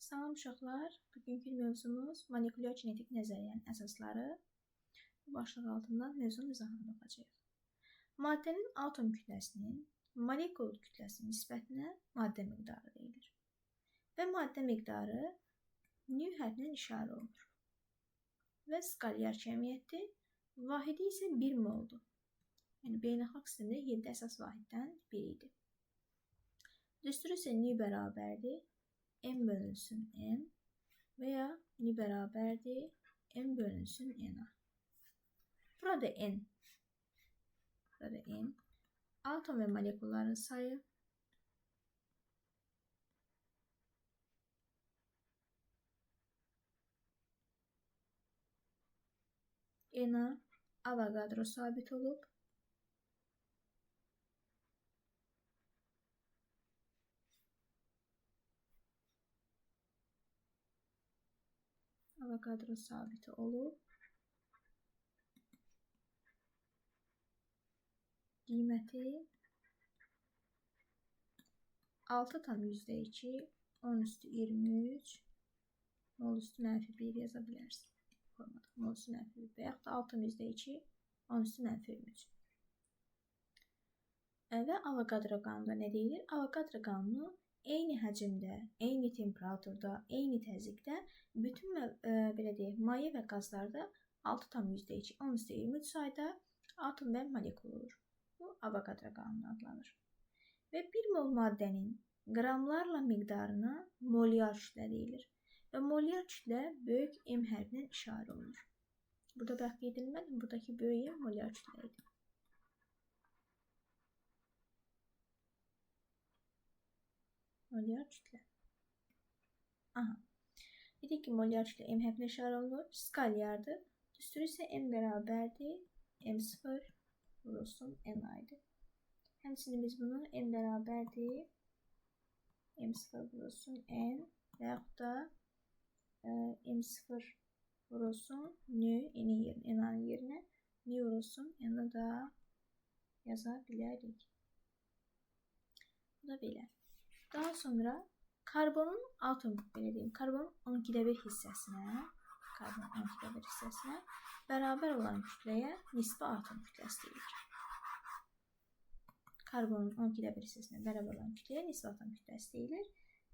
Salam uşaqlar, bugünkü mövzumuz molekulyar kinetik nəzəriyyənin əsasları. Bu başlıq altından mövzunun izahına baxacağıq. Maddənin atom kütləsinin molekul kütləsinin nisbətinə maddə miqdarı deyilir. Və maddə miqdarı nü hərfinə işarə olunur. Və skalyar cəmiyyətdir. Vahidi isə 1 moldur. Yəni beynəlxalq sistemdə 7 əsas vahiddən biridir. Düsturu isə nü bərabərdir m bölünsün m və ya nü bərabərdir m bölünsün n-a. Burada n atom və molekulların sayı, n-a Avogadro sabit olub. Avogadro sabiti olub. Qiyməti 6,2 10 üstü 23 mol üstü mənfi 1 yaza bilərsin. Formada mol üstü mənfi 1 və yaxud da 6,2 10 üstü mənfi 23. Və Avogadro qanunu nə deyilir? Avogadro qanunu eyni həcmdə, eyni temperaturda, eyni təzyiqdə bütün belə deyək, maye və qazlarda 6,2 10 üstü 23 sayda atom və molekul olur. Bu Avogadro qanunu adlanır. Və 1 mol maddənin qramlarla miqdarına molyar kütlə deyilir. Və molyar kütlə böyük M hərfinə işarə olunur. Burada bax qeyd edilmədi, buradakı böyük M molyar kütlə idi. Molyar kütlə. Aha. Dedik ki, molyar kütlə M hərfinə işarə olunur. Skalyardır. Düsturu isə M bərabərdir M0 vurulsun N-aydı. Həmçinin biz bunu M bərabərdir M0 vurulsun N və yaxud da M0 vurulsun nü, N-anın yerinə nü vurulsun N-i da yaza bilərik. Bu da belə. Daha sonra karbonun atom, belə deyim, karbonun 12'də 1 hissəsinə bərabər olan kütləyə nisbi atom kütləsi deyilir. Karbonun 12'də 1 hissəsinə bərabər olan kütləyə nisbi atom kütləsi deyilir.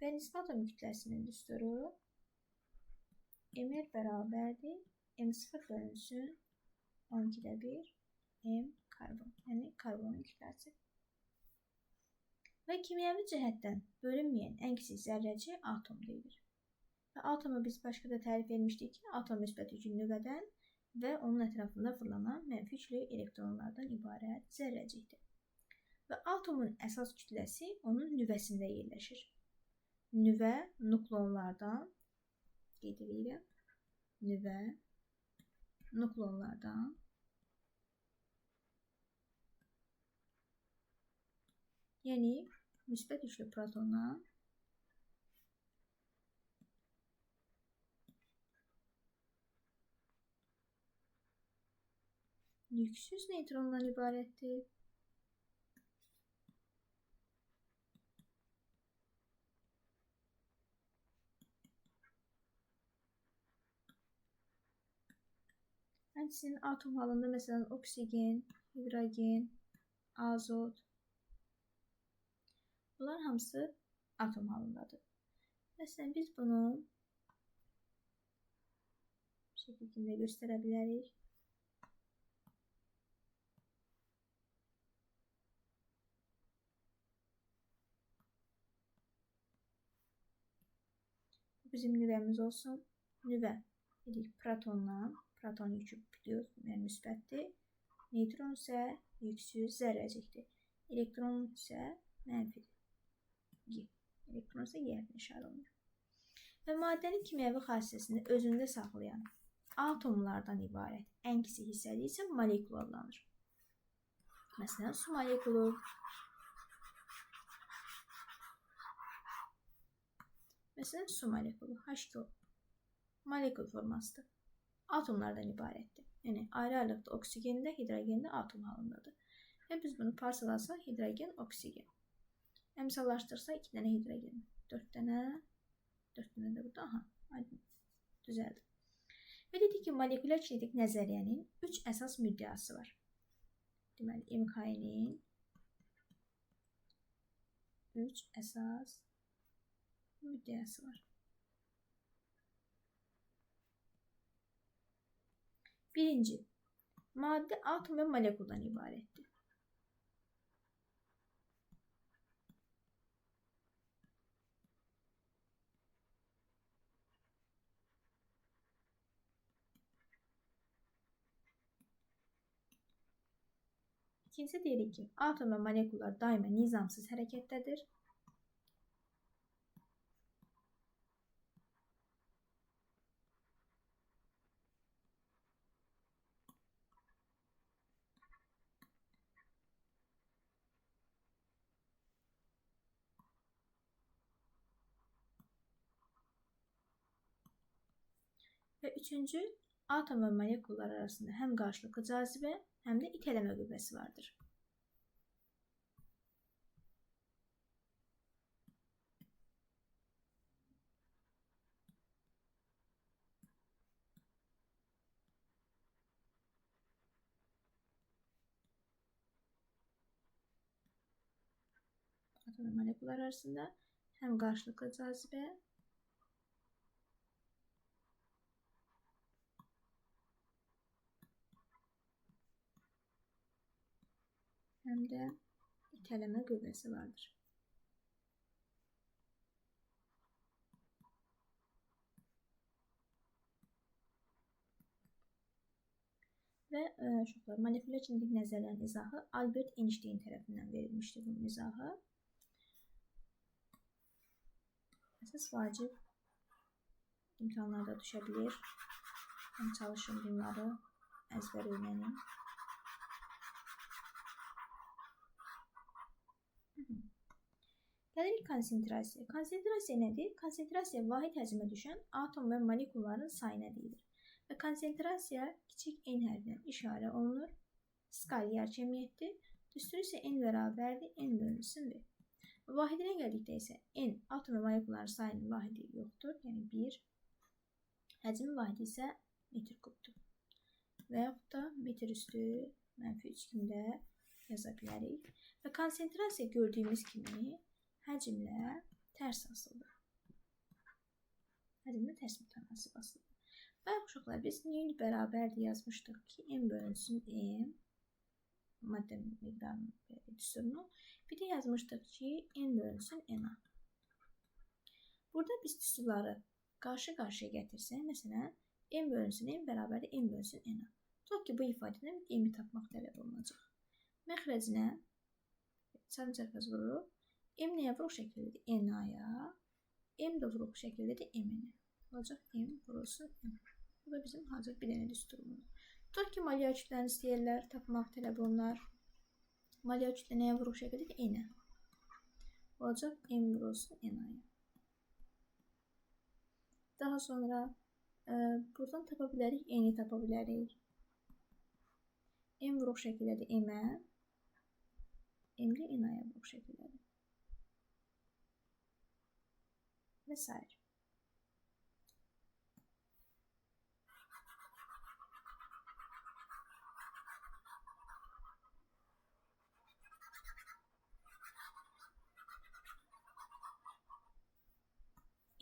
Və nisbi atom kütləsinin düsturu Mr bərabərdir M0 bölünsün 12'də 1 M karbon. Yəni karbonun kütləsi. Və kimyəvi cəhətdən bölünməyən ən kiçik zərrəci atom deyilir. Və atomu biz başqa da tərif etmişdik ki, atom müsbət yüklü nüvədən və onun ətrafında fırlanan mənfi yüklü elektronlardan ibarət zərrəcikdir. Və atomun əsas kütləsi onun nüvəsində yerləşir. Nüvə nukleonlardan, qeyd edirəm, nüvə nukleonlardan yəni müsbət yüklü protondan yüksüz neytrondan ibarətdir. Həmçinin atom halında məsələn oksigen, hidrogen, azot. Bunlar hamısı atom halındadır. Məsələn biz bunu bu şəkildə göstərə bilərik. Bizim nüvəmiz olsun. Nüvə dedik protondan, proton yükü biliyoruz, yəni müsbətdir. Neytron isə yüksüz zərrəcikdir. Elektron isə mənfidir. Elektron isə Y-hərfinə işarə olunur. Və maddənin kimyəvi xassəsini özündə saxlayan atomlardan ibarət ən kiçik hissəli isə molekul adlanır. Məsələn, su molekulu. Məsələn, su molekulu H2O molekul formasıdır. Atomlardan ibarətdir. Yəni, ayrı-ayrılıqda oksigində, hidrogində atom halındadır. Və biz bunu parçalasaq, hidrogen, oksigen. Əmsallaşdırsa 2 dənə hidrogen, 4 dənə 4 dənə də burada. Aha, aydın. Düzəldi. Və dedik ki, molekulyar kinetik nəzəriyyənin 3 əsas müddəası var. Deməli, MK'nin 3 əsas müddəası var. Birinci, maddə atom və molekuldan ibarətdir. İkincisi deyirik ki, atom və molekullar daima nizamsız hərəkətdədir. Və üçüncü, atom və molekullar arasında həm qarşılıqlı cazibə, həm də itələmə qüvvəsi vardır. Atom və molekullar arasında həm qarşılıqlı cazibə, həm də itələmə qüvvəsi vardır. Və uşaqlar, molekulyar kinetik nəzəriyyənin izahı Albert Einstein tərəfindən verilmişdir bunun izahı. Əsas vacib imtahanlarda düşə bilir. Mən çalışın bunları əzbər öyrənin. Gəlirik konsentrasiya. Konsentrasiya nədir? Konsentrasiya vahid həcmə düşən atom və molekulların sayına deyilir. Və konsentrasiya kiçik n hərfinə işarə olunur. Skal yarkəmiyyətdir. Düsturu isə n bərabərdir, n bölünsün v. Vahidinə gəldikdə isə n atom və molekulların sayının vahidi yoxdur, yəni 1. Həcmin vahidi isə metr kubdur. Və yaxud da metr üstü -3 kimi də yaza bilərik. Və konsentrasiya gördüyümüz kimi həcmlə tərs asılıdır. Həcmlə tərs mütənasib asılıdır. Və uşaqlar, biz n bərabərdir yazmışdıq ki, n bölünsün m, maddə miqdarının düsturunu. Bir də yazmışdıq ki, n bölünsün n-a. Burada biz düsturları qarşı-qarşıya gətirsək, məsələn, n bölünsün n bərabərdir n bölünsün n-a. Tutaq ki, bu ifadədən m-i tapmaq tələb olunacaq. Məxrəcinə çarpı-çarpaz vururuq. M nəyə vuruq şəkillidir? N-aya. M də vuruq şəkillidir M-nə. Olacaq M vurulsun M. Bu da bizim hazır bir dənə düsturumuz. Tutaq ki, molyar kütləni istəyirlər, tapmaq tələb olunar. Molyar kütlə nəyə vuruq şəkillidir? N-ə. Olacaq M vurulsun N-aya. Daha sonra buradan tapa bilərik, N-i tapa bilərik. M vuruq şəkillidir M-ə. M də N-aya vuruq şəkillidir. Və s.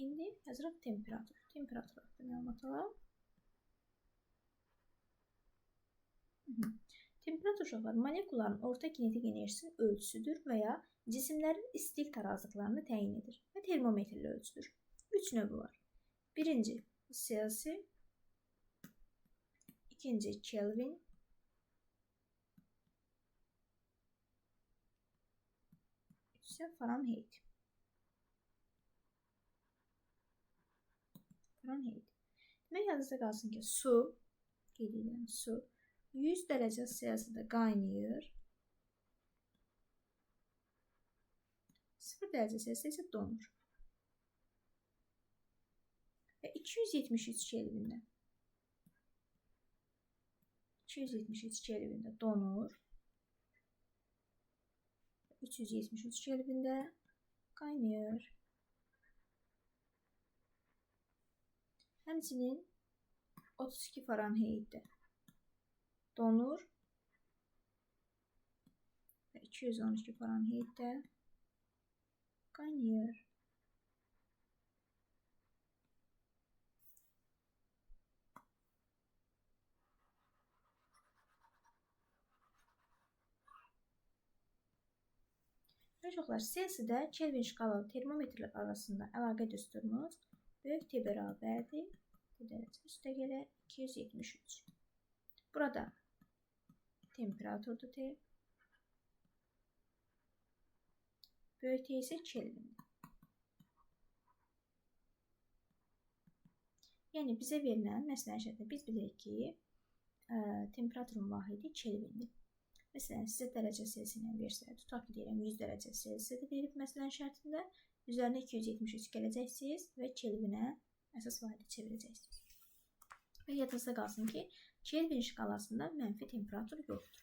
İndi yazırıq temperatur. Temperatur haqqında məlumat alaq. Temperatur uşaqlar molekulların orta kinetik enerjisinin ölçüsüdür və ya cisimlərin istilik tarazlıqlarını təyin edir və termometrlə ölçülür. 3 növü var. Birinci Celsius, ikinci Kelvin, üçüncü Fahrenheit. Demək yadınızda qalsın ki, su, qeyd edirəm, su 100 dərəcə Celsiusda qaynayır. 0 dərəcə Celsiusda isə donur. Və 273 Kelvində. 273 Kelvində donur. 373 Kelvində qaynayır. Həmçinin 32 Fahrenheitdə donur və 212 Fahrenheitdə qaynayır. Uşaqlar, Selsidə Kelvin şkalalı termometrlər arasında əlaqə düsturumuz böyük T bərabərdir. Bu dərəcə üstə gələ 273. Burada temperaturdur T. Böyük T isə Kelvindir. Yəni bizə verilən məsələn şərtdə biz bilirik ki, temperaturun vahidi Kelvindir. Məsələn, sizə dərəcə Selsi ilə versə, tutaq ki, deyirəm 100 dərəcə Selsidə verib məsələn şərtində, üzərinə 273 gələcəksiniz və Kelvinə əsas vahidi çevirəcəksiniz. Və yadınızda qalsın ki, Kelvin şkalasında mənfi temperatur yoxdur.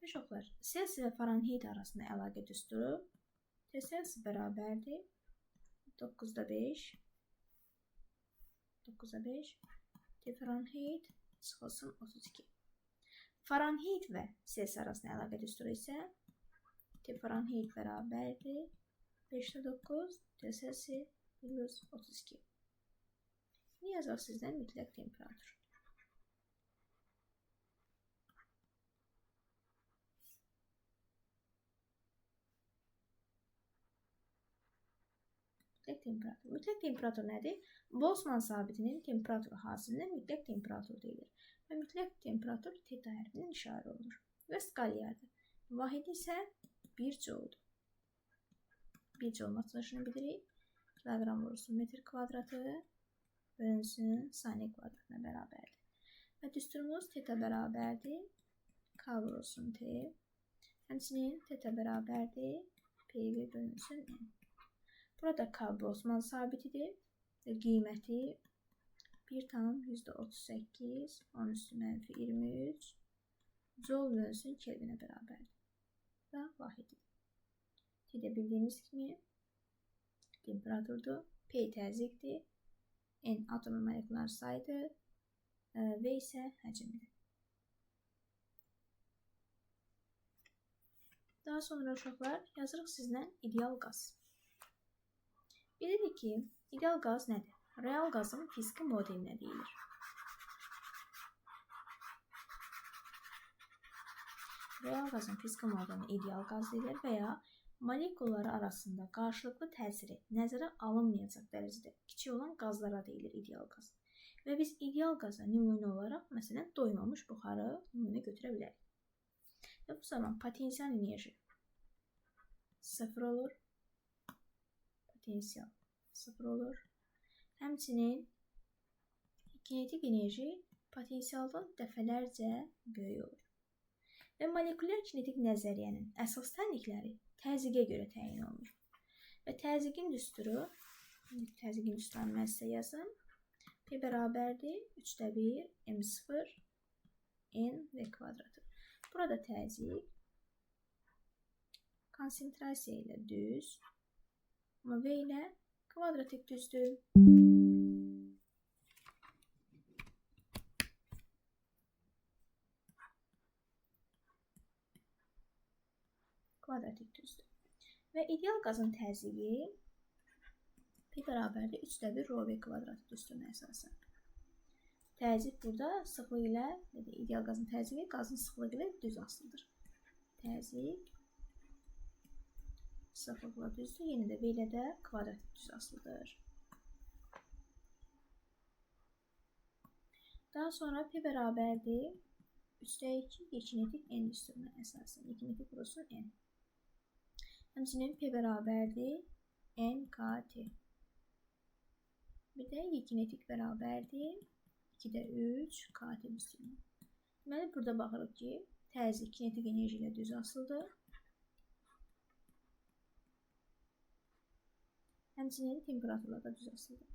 Uşaqlar, Selsi və Fahrenheit arasında əlaqə düsturu Selsi bərabərdir 9'da 5 T Fahrenheit çıxılsın 32. Fahrenheit və Selsi arasında əlaqə düsturu isə T Fahrenheit bərabərdir 5'də 9 T Selsi plus 32. Ne yazaq sizdən mütləq temperatur? Mütləq temperatur nədir? Boltzmann sabitinin temperaturu hasilinə mütləq temperatur deyilir. Və mütləq temperatur teta hərfinin işarə olunur. Və skalyadır. Vahidi isə 1 jouldur. 1 joule maçlaşını bilirik. Kilogram vurulsun metr kvadratı bölünsün saniyə kvadratına bərabərdir. Və düsturumuz teta bərabərdir. K vurulsun T. Həmçinin teta bərabərdir. PV bölünsün N. Burada K Boltzmann sabitidir və qiyməti 1,38 10 üstü mənfi 23 joule bölünsün Kelvinə bərabərdir. Və vahididir. T-də bildiyimiz kimi temperaturdur, P təzyiqdir, N atomun molekulyar sayıdır, V isə həcmdir. Daha sonra uşaqlar yazırıq sizlə ideal qaz. Bilirik ki, ideal qaz nədir? Real qazın fiziki modelinə deyilir. Real qazın fiziki modelinə ideal qaz deyilir və ya molekulları arasında qarşılıqlı təsiri nəzərə alınmayacaq dərəcədə kiçik olan qazlara deyilir ideal qaz. Və biz ideal qaza nümunə olaraq, məsələn, doymamış buxarı nümunə götürə bilərik. Və bu zaman potensial enerji 0 olur. Potensial 0 olur. Həmçinin kinetik enerji potensialdan dəfələrcə böyük olur. Və molekulyar kinetik nəzəriyyənin əsas tənlikləri təzyiqə görə təyin olunur. Və təzyiqin düsturu, təzyiqin düsturunu mən sizə yazım. P bərabərdir 3'də 1 M0 N V kvadratı. Burada təzyiq konsentrasiya ilə düz, amma V ilə kvadratik düzdür. Kvadratik düzdür. Və ideal qazın təzyiqi P bərabərdir 3'də 1 rho V kvadratı düsturuna əsasən. Təzyiq burada sıxlıq ilə, ideal qazın təzyiqi qazın sıxlığı ilə düz asılıdır. Təzyiq sıxlıqla düzdür. Yenə də V ilə də kvadratik düz asılıdır. Daha sonra P bərabərdir 3'də 2 yekinetik N düsturuna əsasən. Yekinetik vurulsun N. Həmçinin P bərabərdir N KT. Bir də yekinetik bərabərdir 2'də 3 KT düsturuna. Deməli, burada baxırıq ki, təzyiq kinetik enerji ilə düz asılıdır. Həmçinin temperaturla da düz asılıdır.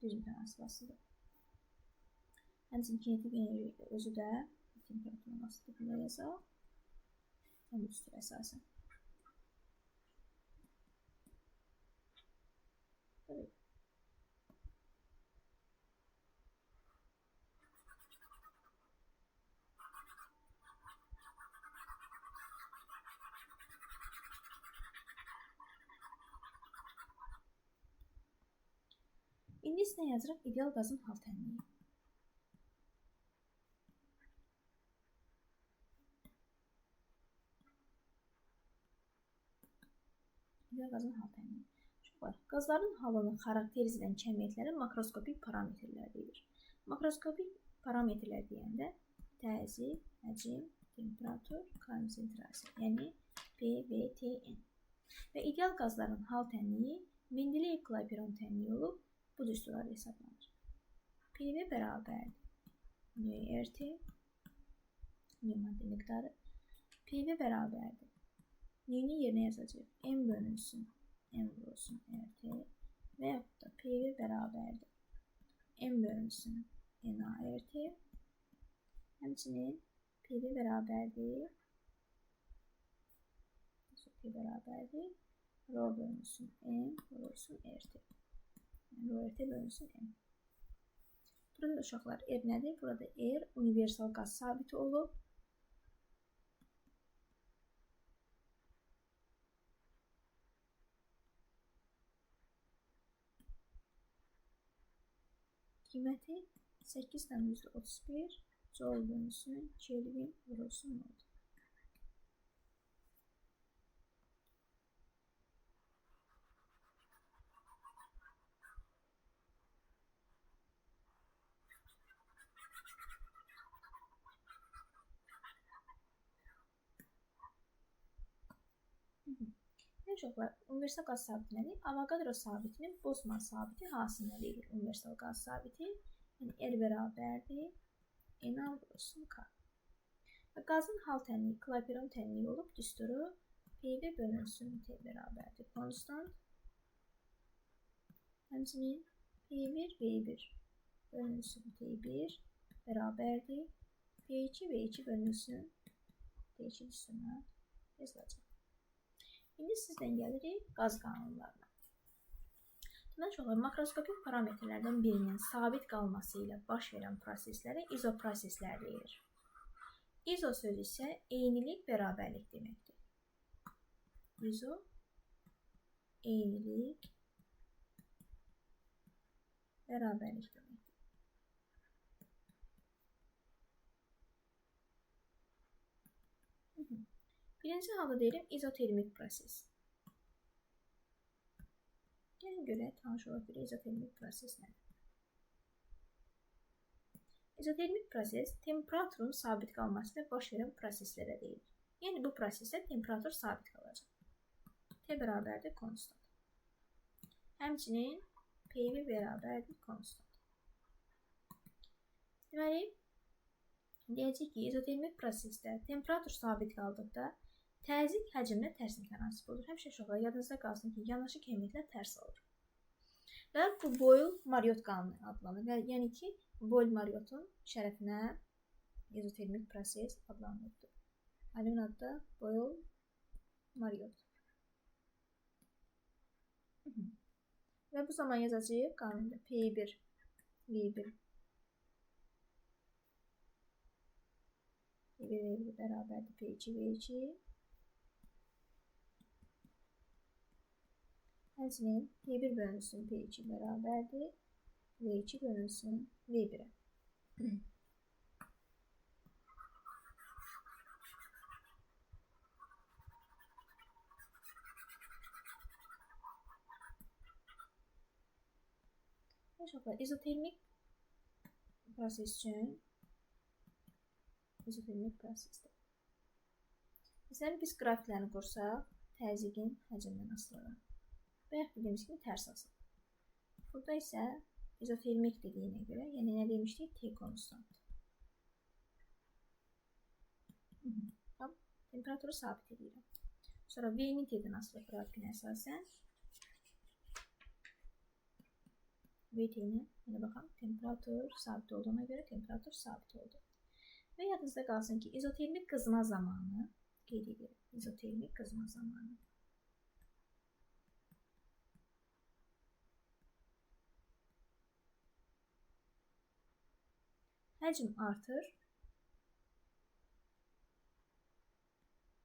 düz mütənasibəsidir. Həmçinin kinetik enerji özü də temperaturun asılıdır. Bunu yazaq. Onu üstür əsasən. Evet. İndi isə nə yazırıq? İdeal qazın hal tənliyi. İdeal qazın hal tənliyi. Qazların halını xarakterizə edən kəmiyyətlərə makroskopik parametrlər deyilir. Makroskopik parametrlər deyəndə təzyiq, həcm, temperatur, konsentrasiya, yəni P, V, T, N. Və ideal qazların hal tənliyi Mendeleyev-Clapeyron tənliyi olub, bu düsturlarla hesablanır. PV bərabərdir nÖRT, nö maddə miqdarı. PV bərabərdir. Nö'nü yerinə yazacaq. M bölünsün, M vurulsun RT və yaxud da PV bərabərdir. M bölünsün NaRT. Həmçinin PV bərabərdir. P bərabərdir. Rho bölünsün M vurulsun RT. Rho RT bölünsün M. Burada uşaqlar R nədir? Burada R universal qaz sabiti olub. Qiyməti 8,31 Joule bölünsün Kelvin vurulsun oldu. Uşaqlar, universal qaz sabiti nədir? Avogadro sabitinin Boltzmann sabiti hansında deyilir? Universal qaz sabiti, yəni L bərabərdir, N vurulsun K. Və qazın hal tənliyi, Clapeyron tənliyi olub, düsturu PV bölünsün T bərabərdir, konstant. Həmçinin P1, V1 bölünsün T1 bərabərdir, P2, V2 bölünsün T2 düsturuna yazılacaq. İndi sizdən gəlirik qaz qanunlarına. Demək olar, makroskopik parametrlərdən birinin sabit qalması ilə baş verən proseslərə izoproseslər deyilir. İzo sözü isə eynilik, bərabərlik deməkdir. İzo, eynilik, bərabərlik deməkdir. Birinci halda deyirəm izotermik proses. Gəlin görək, tanış olaq bir izotermik proses nədir? İzotermik proses temperaturun sabit qalması ilə baş verən proseslərə deyilir. Yəni bu prosesdə temperatur sabit qalacaq. T bərabərdir konstant. Həmçinin PV bərabərdir konstant. Deməli, deyəcək ki, izotermik prosesdə temperatur sabit qaldıqda təzyiq həcmlə tərs mütənasib olur. Həmişə uşaqlar yadınızda qalsın ki, yanaşı kəmiyyətlər tərs olur. Və bu Boyle-Mariotte qanunu adlanır. Və yəni ki, Boyle-Mariotte'un şərəfinə izotermik proses adlanırdı. Alimin adı da Boyle-Mariotte. Və bu zaman yazacağıq qanunda P1, V1 V1 bərabərdir P2, V2. Həmçinin P1 bölünsün P2 bərabərdir, V2 bölünsün V1-ə. Uşaqlar, izotermik proses üçün izotermik prosesdir. Məsələn, biz qrafiklərini qursaq, təzyiqin həcmdən asılı olaraq. Və yaxud dediyimiz kimi tərs asılı. Burada isə izotermik dediyinə görə, yəni nə demişdik? T konstant. Temperaturu sabit edirəm. Sonra V-nin T-dən asılı qrafikinə əsasən VT-nin, yine baxın, temperatur sabit olduğuna göre temperatur sabit oldu. Və yadınızda qalsın ki, izotermik qızma zamanı, qeyd edirəm, izotermik qızma zamanı həcm artır,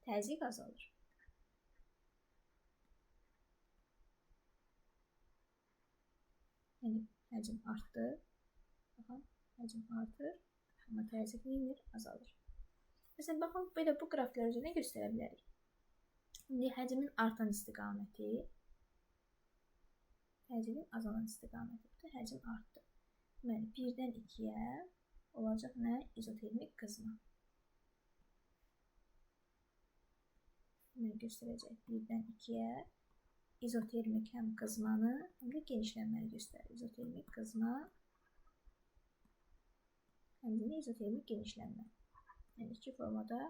təzyiq azalır. Yəni, həcm artdı. Baxın, həcm artır. Amma təzyiq neyinir? Azalır. Məsələn, baxın, belə bu qrafiklər üzrə göstərə bilərik. İndi həcmin artan istiqaməti, təzyiqin azalan istiqaməti. Həcm artdı. Deməli, 1-dən 2-yə olacaq nə? İzotermik qızma. Deməli, göstərəcək 1-dən 2-yə izotermik həm qızmanı, həm də genişlənməni göstərir. İzotermik qızma, həm də izotermik genişlənmə. Yəni, iki formada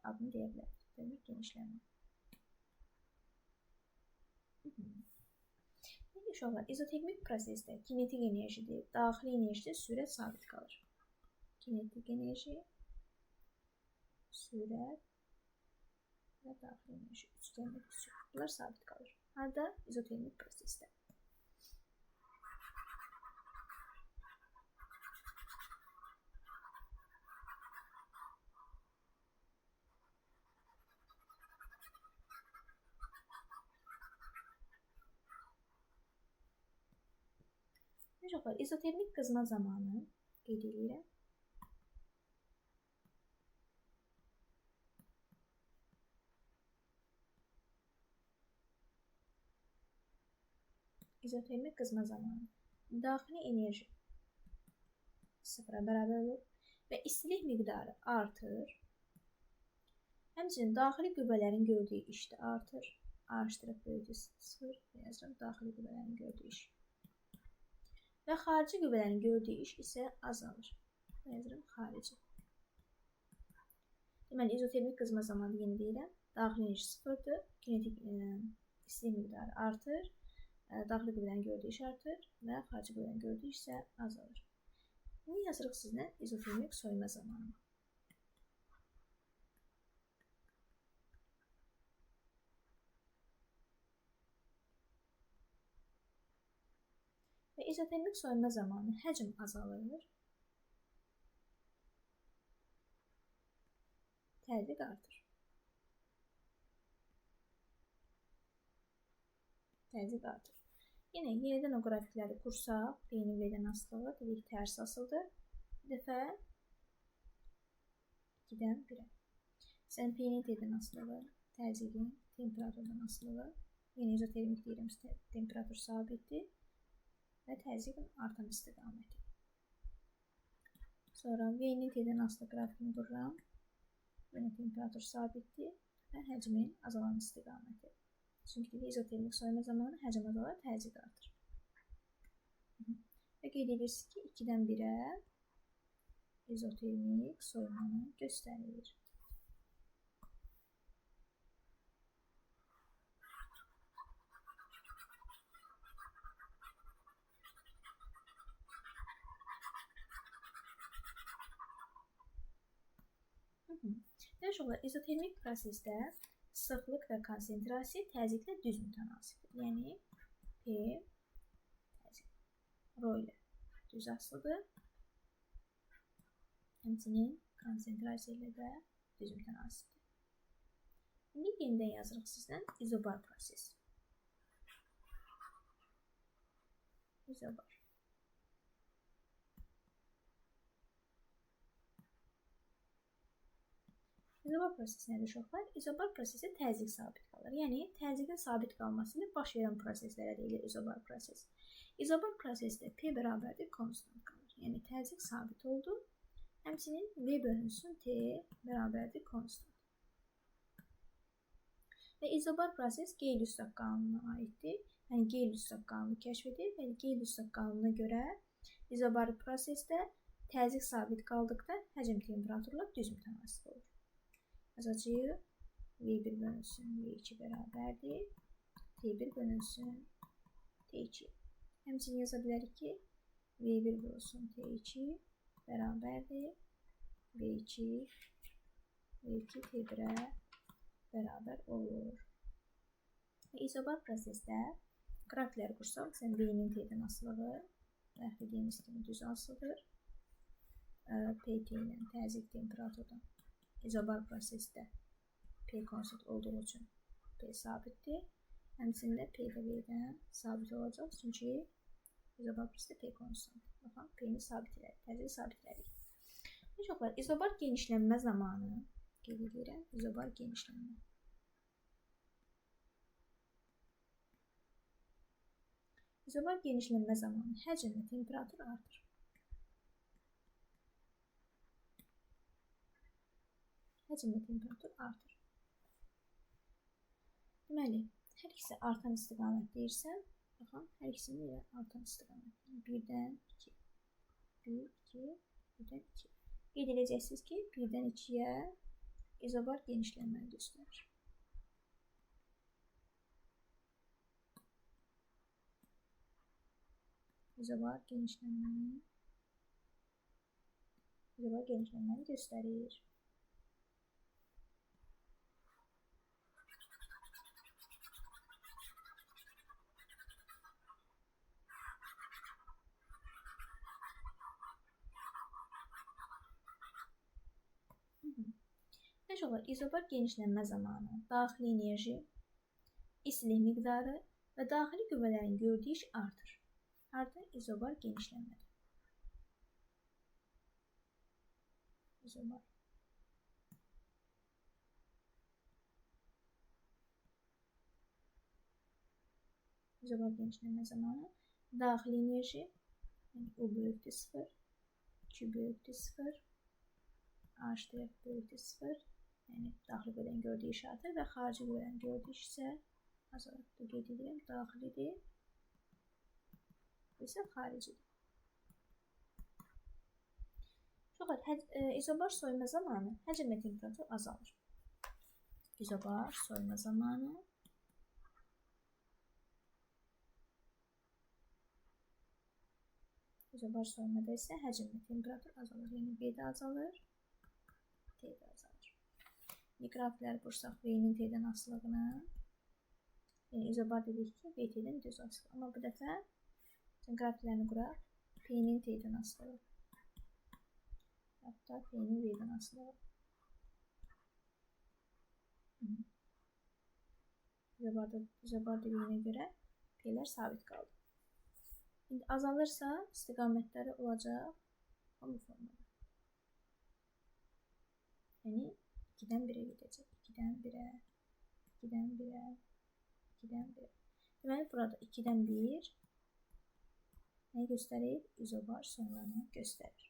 adını deyə bilərik. İzotermik genişlənmə. Peki uşaqlar, izotermik prosesdə kinetik enerjidir, daxili enerjidə sürət sabit qalır. Kinetik enerji, sürət və daxili enerji. Üçgəndə bunlar sabit qalır. Harada? İzotermik prosesdə. Uşaqlar, izotermik qızma zamanı qeyd edirəm. İzotermik qızma zamanı daxili enerji sıfıra bərabər olur və istilik miqdarı artır. Həmçinin daxili qüvvələrin gördüyü iş də artır. A-, böyüdü 0, yazıram, daxili qüvvələrin gördüyü iş. Və xarici qüvvələrin gördüyü iş isə azalır. Yazıram, xarici. Deməli, izotermik qızma zamanı yeni deyirəm. Daxili enerji sıfırdır, kinetik istilik miqdarı artır. Daxili qüvvələrin gördüyü iş artır və xarici qüvvələrin gördüyü iş isə azalır. İndi yazırıq sizlə izotermik soyuma zamanı. Və izotermik soyuma zamanı həcm azalır, təzyiq artır. Təzyiq artır. Yenə yenidən o qrafikləri qursaq, P-nin V-dən asılığı dedik, tərs asıldır. Bir dəfə 2-dən 1-ə. Sən P-nin T-dən asılığı, təzyiqin temperaturdan asılığı. Yenə izotermik deyirəm, temperatur sabitdir və təzyiqin artan istiqaməti. Sonra V-nin T-dən asılı qrafikini qururam. Yenə temperatur sabitdir və həcmin azalan istiqaməti. Çünki izotermik soyuma zamanı həcm azalır, təzyiq artır. Və qeyd edirsiniz ki, 2-dən 1-ə izotermik soyumanı göstərir. Uşaqlar, izotermik prosesdə sıxlıq və konsentrasiya təzyiqlə düz mütənasibdir. Yəni, P təzyiq rho ilə düz asılıdır. Həmçinin konsentrasiya ilə də düz mütənasibdir. İndi yenidən yazırıq sizdən izobar proses. İzobar. İzobar prosesi nədir uşaqlar? İzobar prosesi təzyiq sabit qalır. Yəni, təzyiqin sabit qalması ilə baş verən proseslərə deyilir izobar proses. İzobar prosesdə P bərabərdir konstant qalır. Yəni, təzyiq sabit oldu. Həmçinin V bölünsün T bərabərdir konstant. Və izobar proses Gey-Lussak qanununa aiddir. Yəni, Gey-Lussak qanunu kəşf edir və Gey-Lussak qanununa görə izobar prosesdə təzyiq sabit qaldıqda həcm temperaturla düz mütənasib olur. Yazacağıq, V1 bölünsün V2 bərabərdir, T1 bölünsün T2. Həmçinin yaza bilərik ki, V1 vurulsun T2 bərabərdir V2 V2 T1-ə bərabər olur. İzobar prosesdə qrafiklər qursaq, məsələn, V-nin T-dən asılığı, dəxil dediyimiz kimi düz asılıdır. PT ilə təzyiq temperaturdan izobar prosesdə P konstant olduğu üçün P sabitdir. Həmçində P də V-dən sabit olacaq, çünki izobar prosesdə P konstant. Baxın, P-ni sabit elədik, təzyiqi sabit elədik. Uşaqlar, izobar genişlənmə zamanı, qeyd edirəm, izobar genişlənmə. İzobar genişlənmə zamanı həcm və temperatur artır. Həcm və temperatur artır. Deməli, hər ikisi artan istiqamət deyirsən, baxın, hər ikisinin ilə artan istiqamət. 1-dən 2, 1, 2, 1-dən 2. Qeyd edəcəksiniz ki, 1-dən 2-yə izobar genişlənməni göstərir. İzobar genişlənməni göstərir. İzobar genişlənmə zamanı daxili enerji, istilik miqdarı və daxili qüvvələrin gördüyü iş artır. Artır izobar genişlənmədə. İzobar genişlənmə zamanı daxili enerji, yəni U böyükdür 0, Q böyükdür 0, H böyükdür 0, yəni daxili qüvvələrin gördüyü iş artır və xarici qüvvələrin gördüyü iş isə azalır. Qeyd edirəm, daxilidir, bu isə xaricidir. İzobar soyuma zamanı həcm və temperatur azalır. İzobar soyuma zamanı izobar soyumada isə həcm və temperatur azalır. Yəni B də azalır, T də azalır. Qrafikləri qursaq V-nin T-dən asılığını, yəni izobar dedik ki, V-T-dən düz asılır. Amma bu dəfə qrafiklərini quraq, P-nin T-dən asılığı, hətta P-nin V-dən asılığı. İzobar dediyinə görə P-lər sabit qaldı. İndi azalırsa istiqamətləri olacaq bu formada. Yəni 2-dən 1-ə gedəcək. 2-dən 1-ə, 2-dən 1-ə, 2-dən 1-ə. Deməli, burada 2-dən 1 nə göstərir? İzobar soyumanı göstərir.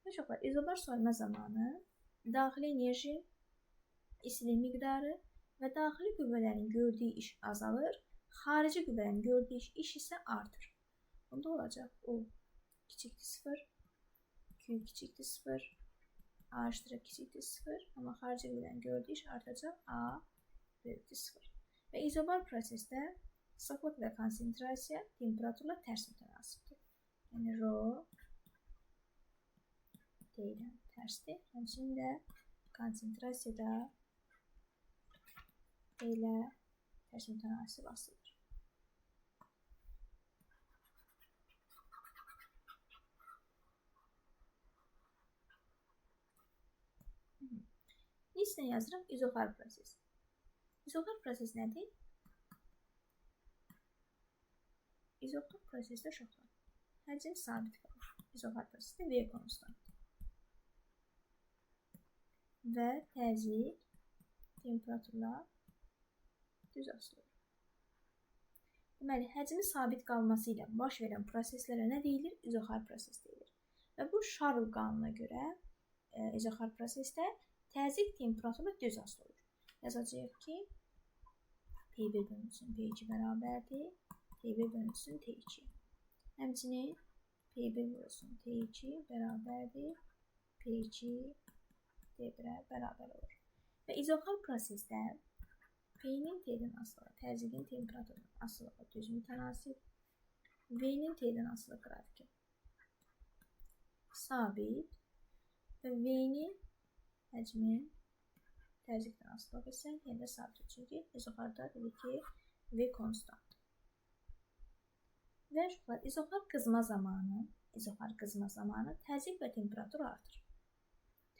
Uşaqlar, izobar soyuma zamanı daxili enerji, istilik miqdarı və daxili qüvvələrin gördüyü iş azalır, xarici qüvvələrin gördüyü iş isə artır. Bunda olacaq U kiçikdir 0, Q kiçikdir 0, A kiçikdir 0, amma xarici qüvvələrin gördüyü iş artacaq, A böyükdür 0. Və izobar prosesdə sıxlıq və konsentrasiya temperaturla tərs mütənasibdir. Yəni Rho T-dən tərsdir. Həmçinin də konsentrasiyada T ilə tərs mütənasib asılıdır. Listə yazırıq izoxar proses. İzoxar proses nədir? İzoxar prosesdə uşaqlar həcm sabit qalır. İzoxar prosesdə V konstantdır. Və təzyiq temperaturla düz asılır. Deməli, həcmin sabit qalması ilə baş verən proseslərə nə deyilir? İzoxar proses deyilir. Və bu Şarl qanununa görə izoxar prosesdə təzyiq temperaturla düz asılır. Yazacağıq ki, P1 bölünsün P2 bərabərdir, T1 bölünsün T2. Həmçinin P1 vurulsun T2 bərabərdir P2 D1-ə bərabər olur. Və izoxal prosesdə P-nin T-dən asılığı, təzyiqin temperaturunun asılığı düz mütənasib, V-nin T-dən asılı qrafiki sabit və V-nin həcmin təzyiqdən asılı isə yenə də sabit. Çünki izoxarda dedik ki, V konstant. Və izoxar qızma zamanı təzyiq və temperatur artır.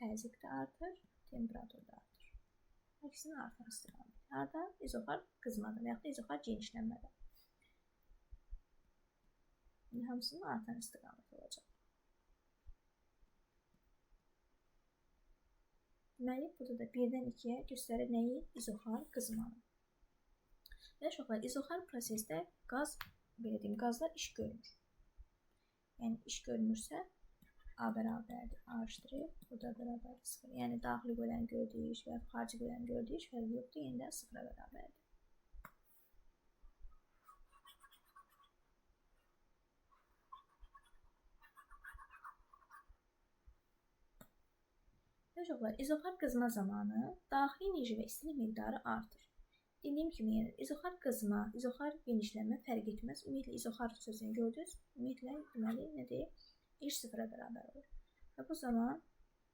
Təzyiq də artır, temperatur da artır. İkisinin artan istiqaməti. Harada? İzoxar qızmada və yaxud da izoxar genişlənmədə. Hamısının artan istiqaməti olacaq. Deməli, burada da 1-dən 2-yə göstərir nəyi? İzoxar qızmanı. Və uşaqlar, izoxar prosesdə qazlar iş görmür. Yəni, iş görmürsə, A bərabərdir, A = burada bərabərdir 0. Yəni, daxili bölən gördüyü iş və xarici bölən gördüyü iş fərqi yoxdur, yenə də 0-a bərabərdir. Uşaqlar, izoxar qızma zamanı daxili enerji və istilik miqdarı artır. Dediyim kimi, yəni, izoxar qızma, izoxar genişlənmə fərq etməz. Ümumiyyətlə, izoxar sözünü gördünüz. Ümumiyyətlə, deməli, nədir? İş 0-a bərabər olur. Və bu zaman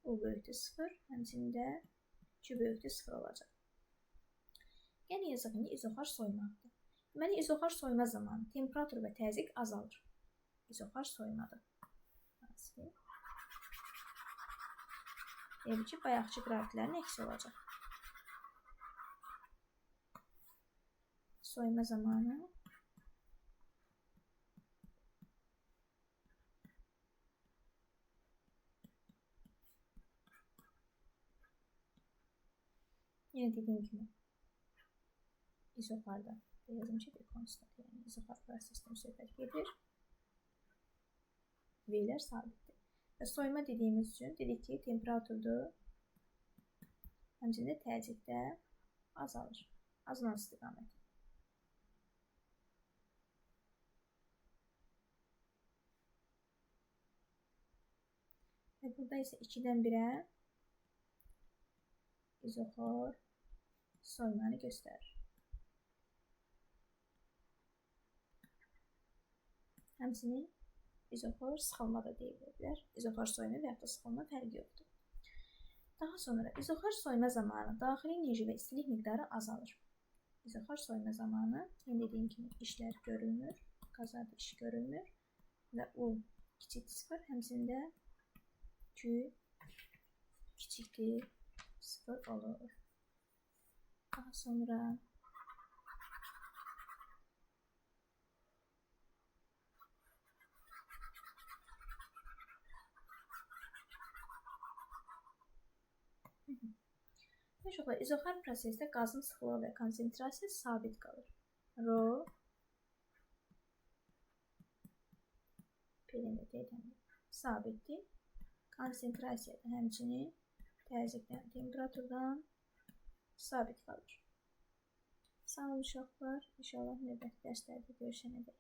U böyükdür 0, həmçində Q böyükdür 0 olacaq. Yəni, yazıq, izoxar soymaqdır. Deməli, izoxar soyma zamanı temperatur və təzyiq azalır. İzoxar soymadır. Deyək ki, bayaqçı qrafiklərin əksi olacaq. Soyma zamanı yenə dediyim kimi izoxarda yazım ki, konstant, yəni izoxar prosesdən söhbət gedir. V-lər sabitdir. Və soyma dediyimiz üçün dedik ki, temperaturdur, həmçində təzyiqdə azalır. Azalan istiqamət. Və burada isə 2-dən 1-ə izoxar soymanı göstərir. Həmçinin izoxar sıxılma da deyilə bilər. İzoxar soyma və ya da sıxılma fərqi yoxdur. Daha sonra izoxar soyma zamanı daxili enerji və istilik miqdarı azalır. İzoxar soyma zamanı, yəni dediyim kimi, işlər görülmür, qazada iş görülmür və U kiçik 0, həmçində Q kiçikdir 0 olur. Daha sonra izoxar prosesdə qazın sıxlığı və konsentrasiyası sabit qalır. Rho sabitdir. Konsentrasiya da həmçinin təzyiqdən, temperaturdan sabit qalır. Sağ olun uşaqlar. İnşallah növbəti dərslərdə görüşənədək.